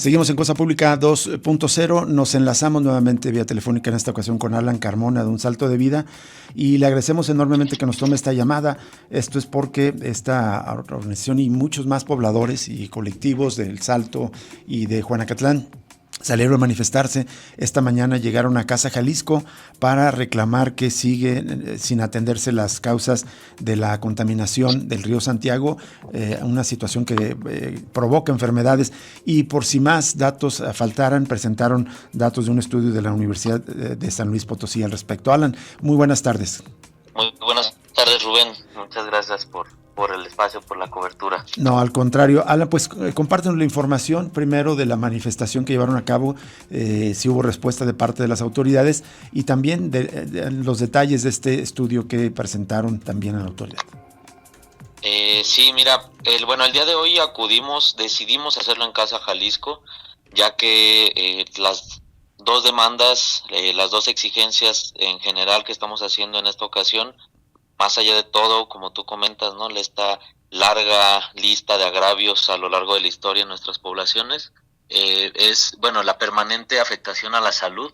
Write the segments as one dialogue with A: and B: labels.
A: Seguimos en Cosa Pública 2.0, nos enlazamos nuevamente vía telefónica en esta ocasión con Alan Carmona de Un Salto de Vida y le agradecemos enormemente que nos tome esta llamada. Esto es porque esta organización y muchos más pobladores y colectivos del Salto y de Juanacatlán salieron a manifestarse. Esta mañana llegaron a Casa Jalisco para reclamar que sigue sin atenderse las causas de la contaminación del río Santiago, una situación que provoca enfermedades. Y por si más datos faltaran, presentaron datos de un estudio de la Universidad de San Luis Potosí al respecto. Alan, muy buenas tardes.
B: Muy buenas tardes, Rubén. Muchas gracias por el espacio, por la cobertura.
A: No, al contrario. Alan, pues compártenos la información primero de la manifestación que llevaron a cabo, si hubo respuesta de parte de las autoridades y también de los detalles de este estudio que presentaron también a la autoridad.
B: Sí, mira, el día de hoy decidimos hacerlo en Casa Jalisco, ya que las dos demandas, las dos exigencias en general que estamos haciendo en esta ocasión, más allá de todo, como tú comentas, ¿no? Esta larga lista de agravios a lo largo de la historia en nuestras poblaciones, es, la permanente afectación a la salud,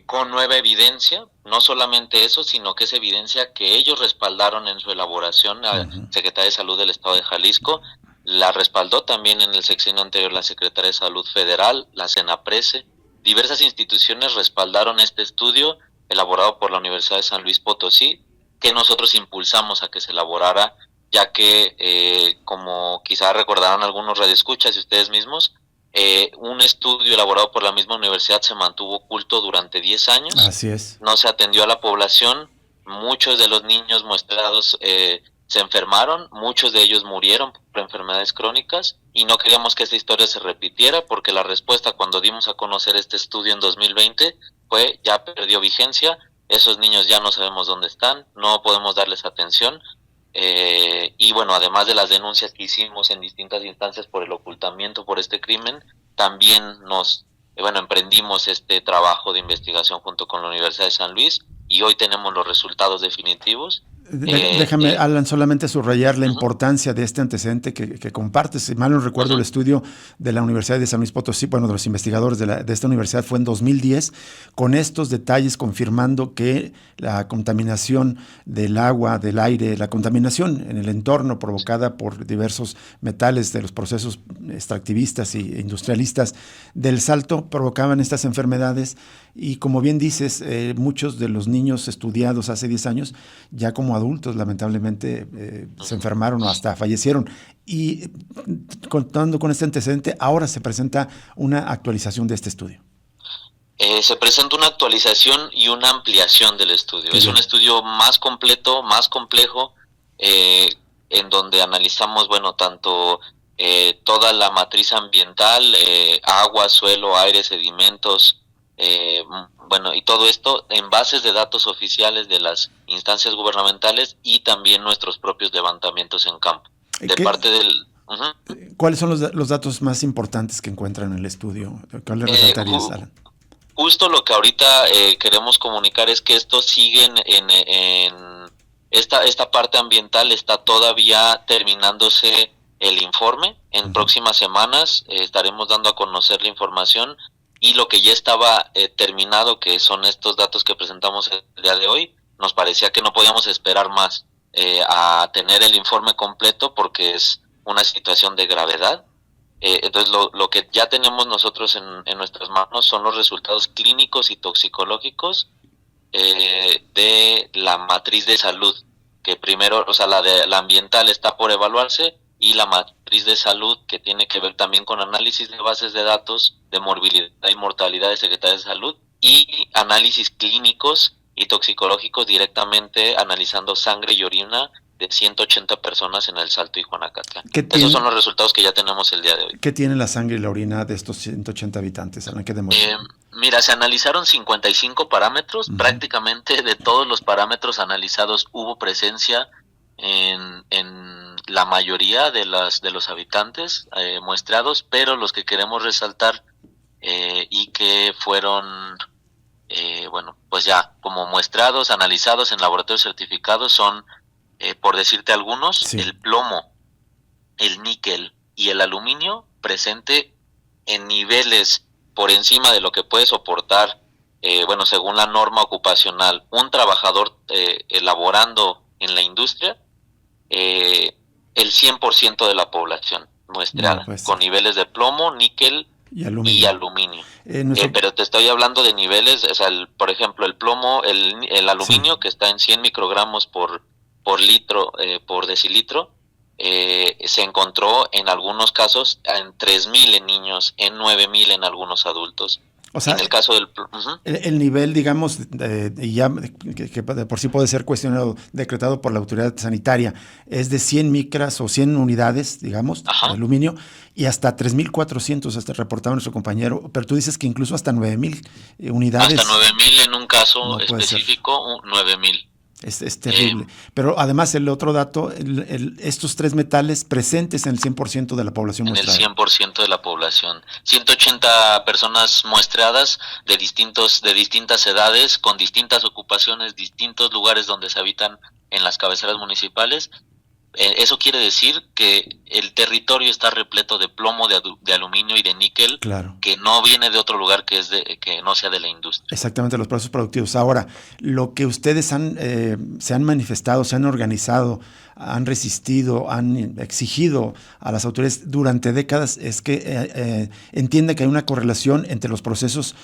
B: con nueva evidencia, no solamente eso, sino que es evidencia que ellos respaldaron en su elaboración, la Secretaría de Salud del Estado de Jalisco, la respaldó también en el sexenio anterior la Secretaría de Salud Federal, la CENAPRESE, diversas instituciones respaldaron este estudio elaborado por la Universidad de San Luis Potosí, que nosotros impulsamos a que se elaborara, ya que, como quizá recordarán algunos radioescuchas y ustedes mismos, un estudio elaborado por la misma universidad se mantuvo oculto durante 10 años.
A: Así es.
B: No se atendió a la población, muchos de los niños muestrados se enfermaron, muchos de ellos murieron por enfermedades crónicas y no queríamos que esta historia se repitiera porque la respuesta cuando dimos a conocer este estudio en 2020 fue ya perdió vigencia. Esos niños ya no sabemos dónde están, no podemos darles atención. Y además de las denuncias que hicimos en distintas instancias por el ocultamiento por este crimen, también emprendimos este trabajo de investigación junto con la Universidad de San Luis y hoy tenemos los resultados definitivos.
A: Déjame, Alan, solamente subrayar la importancia de este antecedente que compartes. Si mal no recuerdo, el estudio de la Universidad de San Luis Potosí, de los investigadores de esta universidad fue en 2010, con estos detalles confirmando que la contaminación del agua, del aire, la contaminación en el entorno provocada por diversos metales de los procesos extractivistas e industrialistas del Salto provocaban estas enfermedades. Y como bien dices, muchos de los niños estudiados hace 10 años, ya como adultos, lamentablemente, se enfermaron o hasta fallecieron. Y contando con este antecedente, ahora se presenta una actualización de este estudio.
B: Se presenta una actualización y una ampliación del estudio. Es un estudio más completo, más complejo, en donde analizamos, tanto toda la matriz ambiental, agua, suelo, aire, sedimentos, y todo esto en bases de datos oficiales de las instancias gubernamentales y también nuestros propios levantamientos en campo. De parte del...
A: ¿Cuáles son los datos más importantes que encuentran en el estudio? ¿Cuál le resaltarías, Alan?
B: Justo lo que ahorita queremos comunicar es que esto sigue en esta parte ambiental, está todavía terminándose el informe. En próximas semanas estaremos dando a conocer la información. Y lo que ya estaba terminado, que son estos datos que presentamos el día de hoy, nos parecía que no podíamos esperar más a tener el informe completo porque es una situación de gravedad. Entonces lo que ya tenemos nosotros en nuestras manos son los resultados clínicos y toxicológicos de la matriz de salud, que primero, la ambiental está por evaluarse, y la matriz de salud, que tiene que ver también con análisis de bases de datos de morbilidad y mortalidad de Secretaría de Salud, y análisis clínicos y toxicológicos directamente analizando sangre y orina de 180 personas en El Salto y Juanacatlán. Esos son los resultados que ya tenemos el día de hoy.
A: ¿Qué tiene la sangre y la orina de estos 180 habitantes? ¿Qué demuestra?
B: Mira, se analizaron 55 parámetros, prácticamente de todos los parámetros analizados hubo presencia en la mayoría de los habitantes muestreados, pero los que queremos resaltar y que fueron ya como muestreados, analizados en laboratorios certificados son, por decirte algunos, el plomo, el níquel y el aluminio presente en niveles por encima de lo que puede soportar, bueno, según la norma ocupacional, un trabajador elaborando en la industria, el 100% de la población
A: No,
B: muestreada,
A: pues,
B: con niveles de plomo, níquel
A: y
B: y
A: aluminio.
B: aluminio.
A: Nuestro,
B: Pero te estoy hablando de niveles, o sea, por ejemplo, el plomo, el
A: sí.
B: aluminio, que está en 100 microgramos por litro, por decilitro, se encontró en algunos casos en 3.000 en niños, en 9.000 en algunos adultos.
A: O
B: En
A: sea,
B: el caso del... Uh-huh.
A: el nivel, digamos, ya que de por sí puede ser cuestionado, decretado por la autoridad sanitaria, es de 100 micras o 100 unidades, digamos, de
B: Ajá.
A: aluminio, y hasta 3.400, hasta reportaba nuestro compañero, pero tú dices que incluso hasta 9.000
B: Hasta
A: unidades,
B: 9.000 en un caso
A: no puede ser.
B: específico, 9.000.
A: Es
B: Eh,
A: terrible. Pero además el otro dato, estos tres metales presentes en el 100% de la población
B: en el
A: muestrada.
B: 100% de la población. 180 personas muestreadas de distintas edades, con distintas ocupaciones, distintos lugares donde se habitan en las cabeceras municipales. Eso quiere decir que el territorio está repleto de plomo, de aluminio y de níquel,
A: Claro.
B: que no viene de otro lugar que no sea de la industria.
A: Exactamente, los procesos productivos. Ahora, lo que ustedes se han manifestado, se han organizado, han resistido, han exigido a las autoridades durante décadas es que entienda que hay una correlación entre los procesos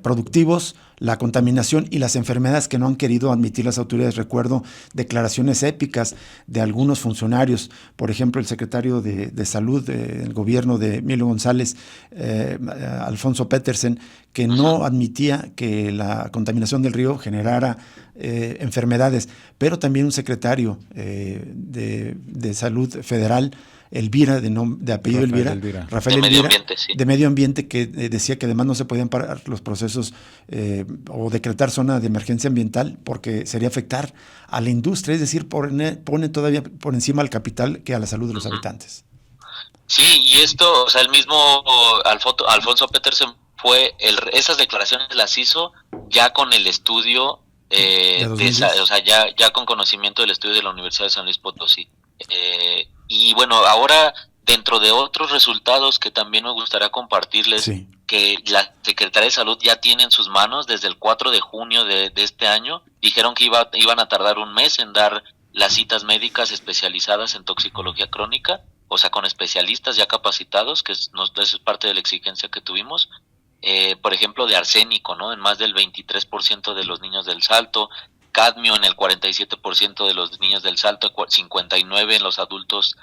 A: productivos, la contaminación y las enfermedades que no han querido admitir las autoridades. Recuerdo declaraciones épicas de algunos funcionarios, por ejemplo, el secretario de Salud del gobierno de Emilio González, Alfonso Petersen, que no admitía que la contaminación del río generara enfermedades, pero también un secretario de Salud Federal, Elvira, de apellido Elvira, Rafael
B: De medio
A: Elvira,
B: ambiente, sí.
A: de Medio Ambiente, que decía que además no se podían parar los procesos o decretar zona de emergencia ambiental porque sería afectar a la industria, es decir, pone todavía por encima al capital que a la salud de los habitantes.
B: Sí, y esto, o sea, el mismo Alfonso Petersen esas declaraciones las hizo ya con el estudio,
A: De 2010.
B: o sea, ya con conocimiento del estudio de la Universidad de San Luis Potosí. Y bueno, ahora, dentro de otros resultados que también me gustaría compartirles,
A: Sí.
B: que la Secretaría de Salud ya tiene en sus manos desde el 4 de junio de este año, dijeron que iban a tardar un mes en dar las citas médicas especializadas en toxicología crónica, o sea, con especialistas ya capacitados, eso es parte de la exigencia que tuvimos. Por ejemplo, de arsénico, ¿no? En más del 23% de los niños del Salto, cadmio en el 47% de los niños del Salto, 59% en los adultos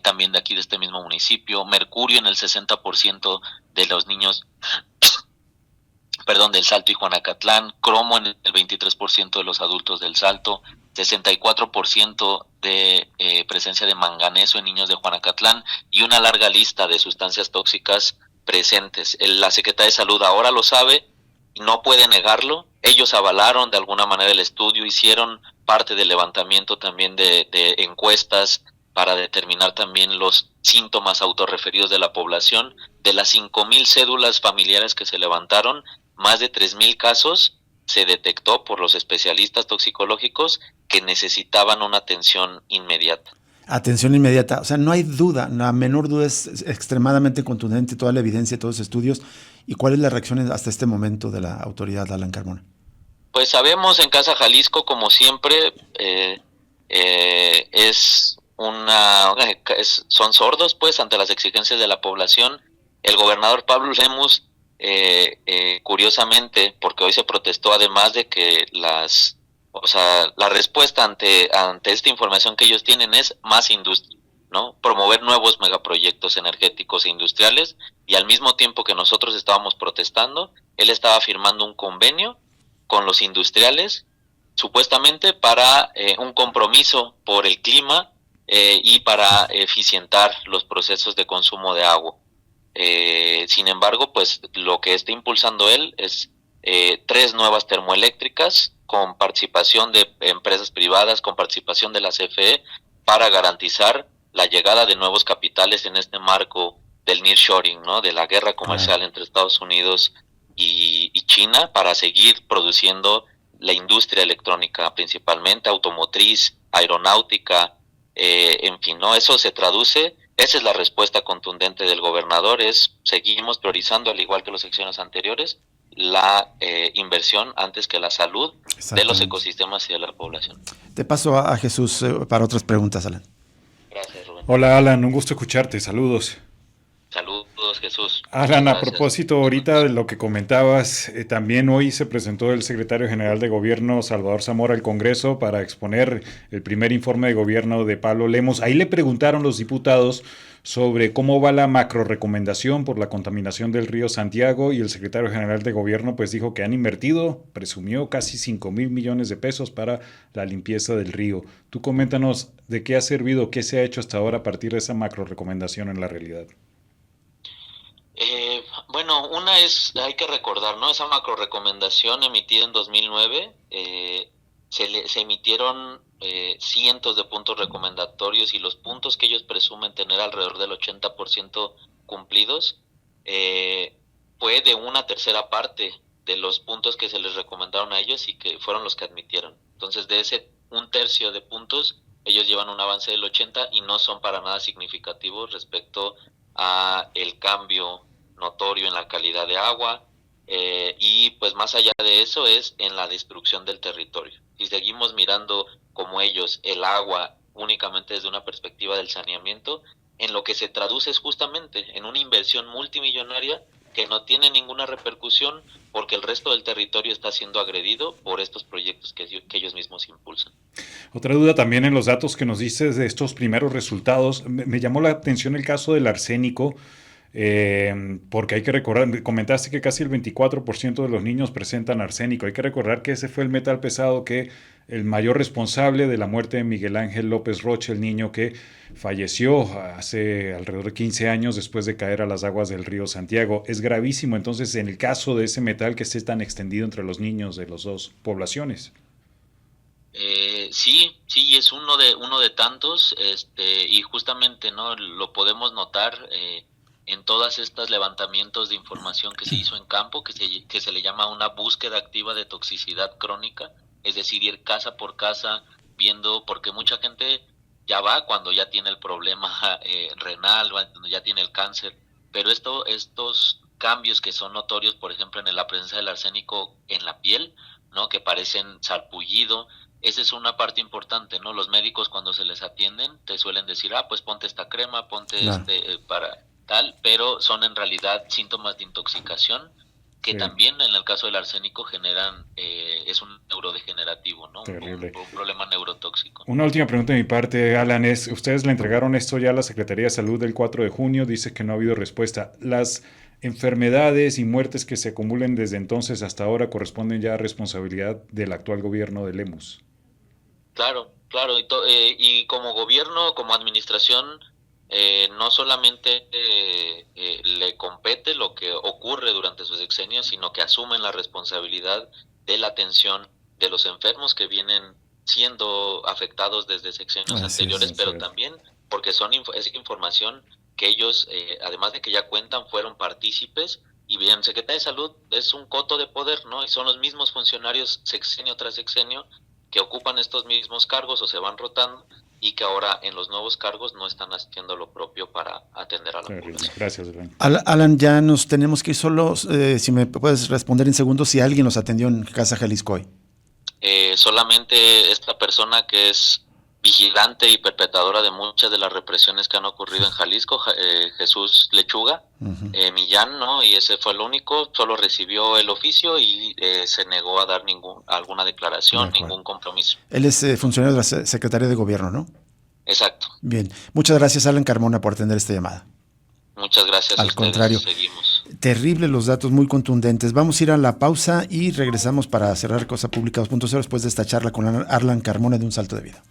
B: también de aquí de este mismo municipio, mercurio en el 60% de los niños, del Salto y Juanacatlán, cromo en el 23% de los adultos del Salto, 64% de presencia de manganeso en niños de Juanacatlán y una larga lista de sustancias tóxicas presentes. La Secretaría de Salud ahora lo sabe y no puede negarlo. Ellos avalaron de alguna manera el estudio, hicieron parte del levantamiento también de encuestas para determinar también los síntomas autorreferidos de la población. De las 5.000 cédulas familiares que se levantaron, más de 3.000 casos se detectó por los especialistas toxicológicos que necesitaban una atención inmediata.
A: Atención inmediata. O sea, no hay duda, la menor duda, es extremadamente contundente toda la evidencia, todos los estudios. ¿Y cuál es la reacción hasta este momento de la autoridad, Alan Carmona?
B: Pues sabemos en Casa Jalisco, como siempre, son sordos pues ante las exigencias de la población. El gobernador Pablo Lemus, curiosamente, porque hoy se protestó, además de que la respuesta ante esta información que ellos tienen es más industria, ¿no? Promover nuevos megaproyectos energéticos e industriales, y al mismo tiempo que nosotros estábamos protestando, él estaba firmando un convenio con los industriales, supuestamente para un compromiso por el clima y para eficientar los procesos de consumo de agua. Sin embargo, pues lo que está impulsando él es 3 nuevas termoeléctricas con participación de empresas privadas, con participación de la CFE, para garantizar la llegada de nuevos capitales en este marco del nearshoring, ¿no? De la guerra comercial entre Estados Unidos y China, para seguir produciendo la industria electrónica, principalmente automotriz, aeronáutica, en fin, ¿no? Eso se traduce Esa es la respuesta contundente del gobernador, seguimos priorizando, al igual que los sexenios anteriores, la inversión antes que la salud de los ecosistemas y de la población.
A: Te paso a Jesús para otras preguntas, Alan.
B: Gracias, Rubén.
C: Hola, Alan, un gusto escucharte, saludos.
B: Saludos, Jesús.
C: Alan, a propósito ahorita de lo que comentabas, también hoy se presentó el secretario general de Gobierno, Salvador Zamora, al Congreso para exponer el primer informe de gobierno de Pablo Lemos. Ahí le preguntaron los diputados sobre cómo va la macro recomendación por la contaminación del río Santiago, y el secretario general de Gobierno pues dijo que han invertido, presumió, casi 5,000 millones de pesos para la limpieza del río. Tú coméntanos de qué ha servido, qué se ha hecho hasta ahora a partir de esa macro recomendación en la realidad.
B: Bueno, hay que recordar, ¿no? Esa macro recomendación emitida en 2009, se emitieron cientos de puntos recomendatorios, y los puntos que ellos presumen tener alrededor del 80% cumplidos, fue de una tercera parte de los puntos que se les recomendaron a ellos y que fueron los que admitieron. Entonces, de ese un tercio de puntos, ellos llevan un avance del 80% y no son para nada significativos respecto a el cambio notorio en la calidad de agua, y pues más allá de eso es en la destrucción del territorio. Si seguimos mirando como ellos el agua únicamente desde una perspectiva del saneamiento, en lo que se traduce es justamente en una inversión multimillonaria que no tiene ninguna repercusión porque el resto del territorio está siendo agredido por estos proyectos que ellos mismos impulsan.
C: Otra duda también en los datos que nos dices de estos primeros resultados. Me llamó la atención el caso del arsénico, porque hay que recordar, comentaste que casi el 24% de los niños presentan arsénico. Hay que recordar que ese fue el metal pesado que el mayor responsable de la muerte de Miguel Ángel López Rocha, el niño que falleció hace alrededor de 15 años después de caer a las aguas del río Santiago. Es gravísimo, entonces, en el caso de ese metal que esté tan extendido entre los niños de las dos poblaciones.
B: Sí, es uno de tantos, y justamente, ¿no? Lo podemos notar en todas estas levantamientos de información que se hizo en campo, que se le llama una búsqueda activa de toxicidad crónica, es decir, ir casa por casa viendo, porque mucha gente ya va cuando ya tiene el problema renal, cuando ya tiene el cáncer, pero estos cambios que son notorios, por ejemplo, en la presencia del arsénico en la piel, ¿no? Que parecen sarpullido. Esa es una parte importante, ¿no? Los médicos, cuando se les atienden, te suelen decir, pues ponte esta crema, ponte para tal, pero son en realidad síntomas de intoxicación que también en el caso del arsénico generan, es un neurodegenerativo, ¿no? Un problema neurotóxico.
C: Una última pregunta de mi parte, Alan, ustedes le entregaron esto ya a la Secretaría de Salud el 4 de junio, dice que no ha habido respuesta. ¿Las enfermedades y muertes que se acumulen desde entonces hasta ahora corresponden ya a responsabilidad del actual gobierno de Lemos?
B: Claro, y como gobierno, como administración, no solamente le compete lo que ocurre durante su sexenio, sino que asumen la responsabilidad de la atención de los enfermos que vienen siendo afectados desde sexenios anteriores, pero también porque es información que ellos, además de que ya cuentan, fueron partícipes, y bien, Secretaría de Salud es un coto de poder, ¿no? Y son los mismos funcionarios sexenio tras sexenio que ocupan estos mismos cargos o se van rotando, y que ahora en los nuevos cargos no están haciendo lo propio para atender a la población.
C: Gracias, Alan.
A: Alan, ya nos tenemos que ir solo, si me puedes responder en segundos, si alguien nos atendió en Casa Jalisco hoy.
B: Solamente esta persona que es vigilante y perpetradora de muchas de las represiones que han ocurrido en Jalisco, Jesús Lechuga, Millán, ¿no? Y ese fue el único, solo recibió el oficio y se negó a dar alguna declaración, ningún compromiso.
A: Él es funcionario de la Secretaría de Gobierno, ¿no?
B: Exacto.
A: Bien, muchas gracias, Alan Carmona, por atender esta llamada.
B: Muchas gracias.
A: Al contrario,
B: seguimos.
A: Terrible los datos, muy contundentes. Vamos a ir a la pausa y regresamos para cerrar Cosa Pública 2.0 después de esta charla con Alan Carmona de Un Salto de Vida.